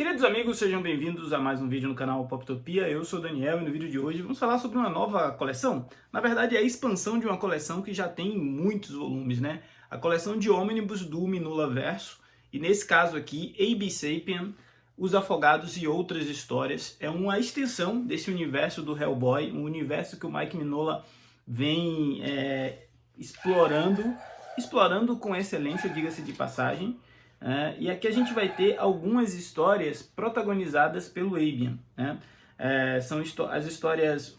Queridos amigos, sejam bem-vindos a mais um vídeo no canal Poptopia. Eu sou o Daniel e no vídeo de hoje vamos falar sobre uma nova coleção. Na verdade, é a expansão de uma coleção que já tem muitos volumes, né? A coleção de ônibus do Minolaverso. E nesse caso aqui, A.B. Sapien, Os Afogados e Outras Histórias. É uma extensão desse universo do Hellboy, um universo que o Mike Mignola vem explorando com excelência, diga-se de passagem. E aqui a gente vai ter algumas histórias protagonizadas pelo Abian. São as histórias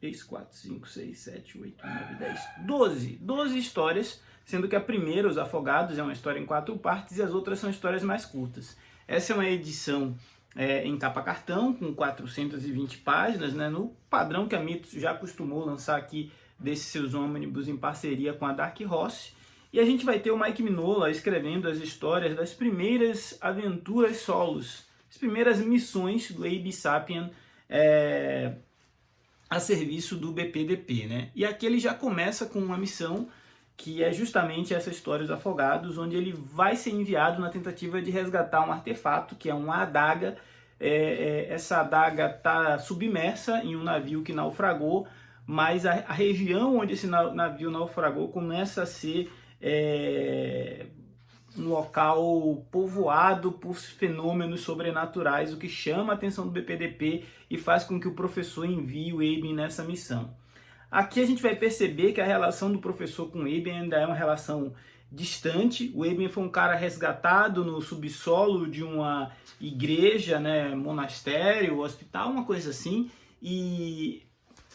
3, 4, 5, 6, 7, 8, 9, 10, 12 histórias, sendo que a primeira, Os Afogados, é uma história em 4 partes e as outras são histórias mais curtas. Essa é uma edição em capa cartão, com 420 páginas, né, no padrão que a Mitos já costumou lançar aqui desses seus ônibus em parceria com a Dark Horse. E a gente vai ter o Mike Mignola escrevendo as histórias das primeiras aventuras solos, as primeiras missões do A.B. Sapien a serviço do BPDP, né? E aqui ele já começa com uma missão que é justamente essa história dos Afogados, onde ele vai ser enviado na tentativa de resgatar um artefato, que é uma adaga. Essa adaga está submersa em um navio que naufragou, mas a região onde esse navio naufragou começa a ser um local povoado por fenômenos sobrenaturais, o que chama a atenção do BPDP e faz com que o professor envie o Abian nessa missão. Aqui a gente vai perceber que a relação do professor com o Abian ainda é uma relação distante. O Abian foi um cara resgatado no subsolo de uma igreja, né, monastério, hospital, uma coisa assim, e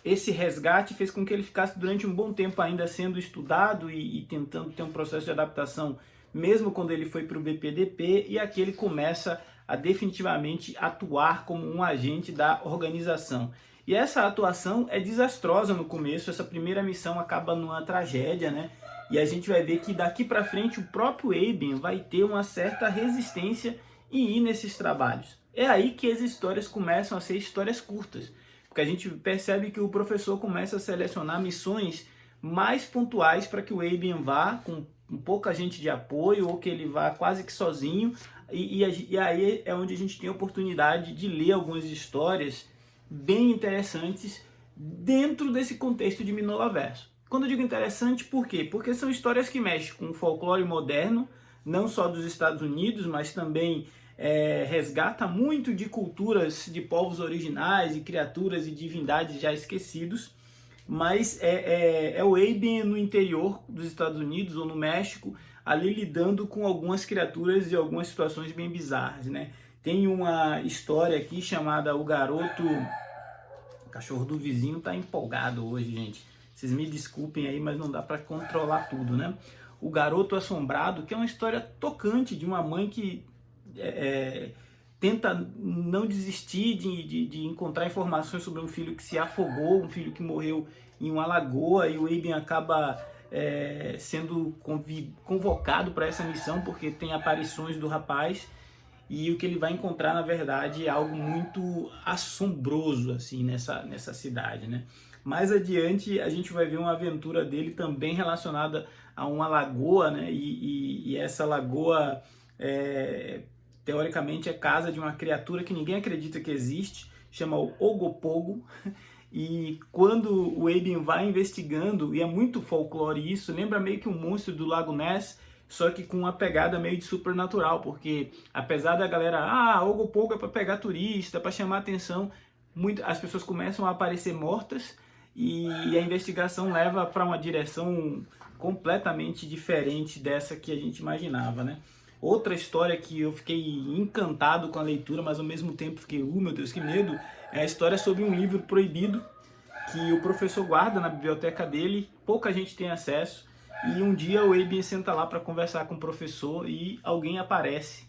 esse resgate fez com que ele ficasse durante um bom tempo ainda sendo estudado e tentando ter um processo de adaptação, mesmo quando ele foi para o BPDP, e aqui ele começa a definitivamente atuar como um agente da organização. E essa atuação é desastrosa no começo, essa primeira missão acaba numa tragédia, né? E a gente vai ver que daqui para frente o próprio Abian vai ter uma certa resistência em ir nesses trabalhos. É aí que as histórias começam a ser histórias curtas, porque a gente percebe que o professor começa a selecionar missões mais pontuais para que o Abian vá com pouca gente de apoio ou que ele vá quase que sozinho. E aí é onde a gente tem a oportunidade de ler algumas histórias bem interessantes dentro desse contexto de Minolaverso. Quando eu digo interessante, por quê? Porque são histórias que mexem com o folclore moderno, não só dos Estados Unidos, mas também resgata muito de culturas de povos originais e criaturas e divindades já esquecidos, mas é o Abian no interior dos Estados Unidos ou no México, ali lidando com algumas criaturas e algumas situações bem bizarras, né? Tem uma história aqui chamada O Garoto... O cachorro do vizinho tá empolgado hoje, gente. Vocês me desculpem aí, mas não dá para controlar tudo, né? O Garoto Assombrado, que é uma história tocante de uma mãe que tenta não desistir de encontrar informações sobre um filho que se afogou, um filho que morreu em uma lagoa, e o Abian acaba sendo convocado para essa missão porque tem aparições do rapaz, e o que ele vai encontrar na verdade é algo muito assombroso assim nessa cidade, né? Mais adiante a gente vai ver uma aventura dele também relacionada a uma lagoa, né? E essa lagoa teoricamente é casa de uma criatura que ninguém acredita que existe, chama o Ogopogo. E quando o Abian vai investigando, e é muito folclore isso, lembra meio que um monstro do Lago Ness, só que com uma pegada meio de supernatural, porque apesar da galera, Ogopogo é para pegar turista, para chamar atenção, as pessoas começam a aparecer mortas, e a investigação leva para uma direção completamente diferente dessa que a gente imaginava, né? Outra história que eu fiquei encantado com a leitura, mas ao mesmo tempo fiquei, meu Deus, que medo, é a história sobre um livro proibido que o professor guarda na biblioteca dele, pouca gente tem acesso, e um dia o Abian senta lá para conversar com o professor e alguém aparece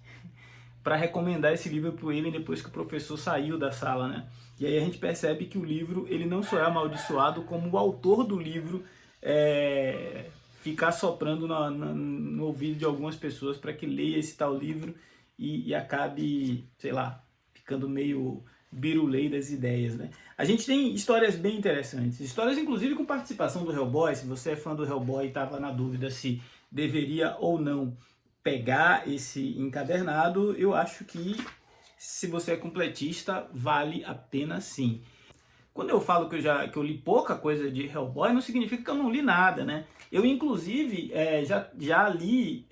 para recomendar esse livro para o Abian depois que o professor saiu da sala, né? E aí a gente percebe que o livro ele não só é amaldiçoado, como o autor do livro ficar soprando no ouvido de algumas pessoas para que leia esse tal livro e acabe, sei lá, ficando meio birulei das ideias, né? A gente tem histórias bem interessantes, histórias inclusive com participação do Hellboy. Se você é fã do Hellboy e estava na dúvida se deveria ou não pegar esse encadernado, eu acho que se você é completista, vale a pena sim. Quando eu falo que eu li pouca coisa de Hellboy, não significa que eu não li nada, né? Eu, inclusive, já li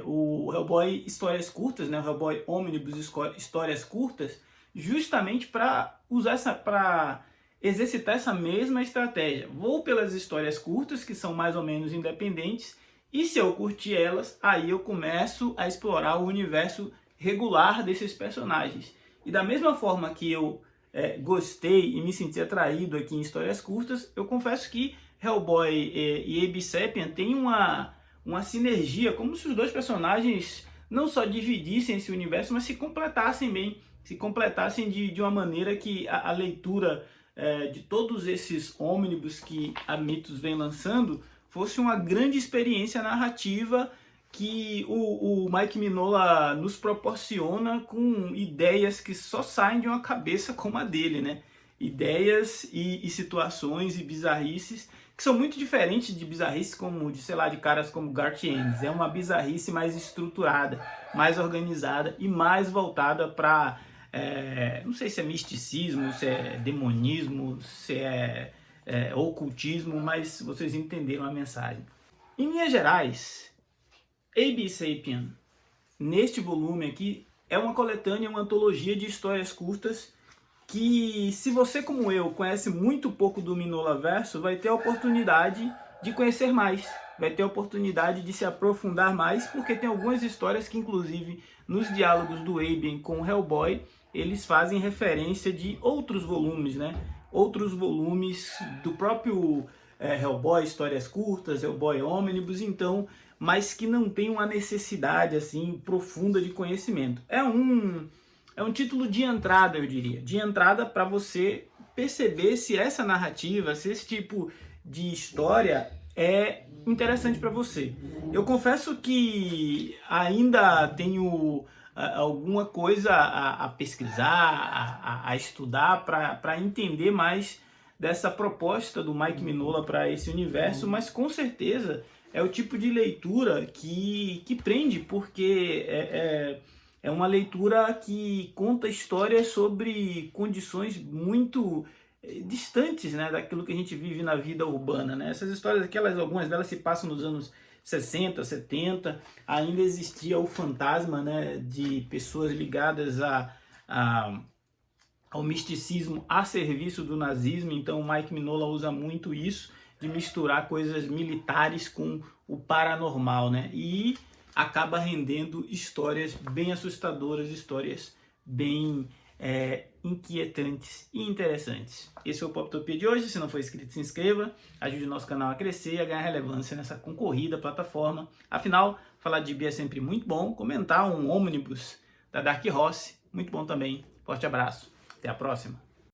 o Hellboy Histórias Curtas, né? O Hellboy Omnibus Histórias Curtas, justamente para exercitar essa mesma estratégia. Vou pelas histórias curtas, que são mais ou menos independentes, e se eu curtir elas, aí eu começo a explorar o universo regular desses personagens. E da mesma forma que eu gostei e me senti atraído aqui em histórias curtas, eu confesso que Hellboy e Abe Sapien têm uma sinergia, como se os dois personagens não só dividissem esse universo, mas se completassem bem, se completassem de uma maneira que a leitura de todos esses ônibus que a Mythos vem lançando fosse uma grande experiência narrativa que o Mike Mignola nos proporciona com ideias que só saem de uma cabeça como a dele, né? Ideias e situações e bizarrices que são muito diferentes de bizarrices como, de caras como Garth Ennis. É uma bizarrice mais estruturada, mais organizada e mais voltada para, não sei se é misticismo, se é demonismo, se é ocultismo, mas vocês entenderam a mensagem. Em linhas gerais, Abe Sapien, neste volume aqui, é uma coletânea, uma antologia de histórias curtas que, se você como eu conhece muito pouco do Mignolaverso, vai ter a oportunidade de conhecer mais, vai ter a oportunidade de se aprofundar mais, porque tem algumas histórias que, inclusive, nos diálogos do Abe com o Hellboy, eles fazem referência de outros volumes, né? Outros volumes do próprio Hellboy, histórias curtas, Hellboy Omnibus, então, mas que não tem uma necessidade assim profunda de conhecimento. É um título de entrada, eu diria, de entrada para você perceber se essa narrativa, se esse tipo de história é interessante para você. Eu confesso que ainda tenho alguma coisa a pesquisar, a estudar para entender mais dessa proposta do Mike Mignola para esse universo, mas com certeza é o tipo de leitura que prende, porque é uma leitura que conta histórias sobre condições muito distantes, né, daquilo que a gente vive na vida urbana, né? Essas histórias, algumas delas se passam nos anos 60, 70, ainda existia o fantasma, né, de pessoas ligadas ao misticismo a serviço do nazismo. Então o Mike Mignola usa muito isso, de misturar coisas militares com o paranormal, né? E acaba rendendo histórias bem assustadoras, histórias bem inquietantes e interessantes. Esse foi o Poptopia de hoje. Se não for inscrito, se inscreva, ajude o nosso canal a crescer e a ganhar relevância nessa concorrida plataforma. Afinal, falar de bi é sempre muito bom. Comentar um ônibus da Dark Horse, muito bom também. Forte abraço, até a próxima.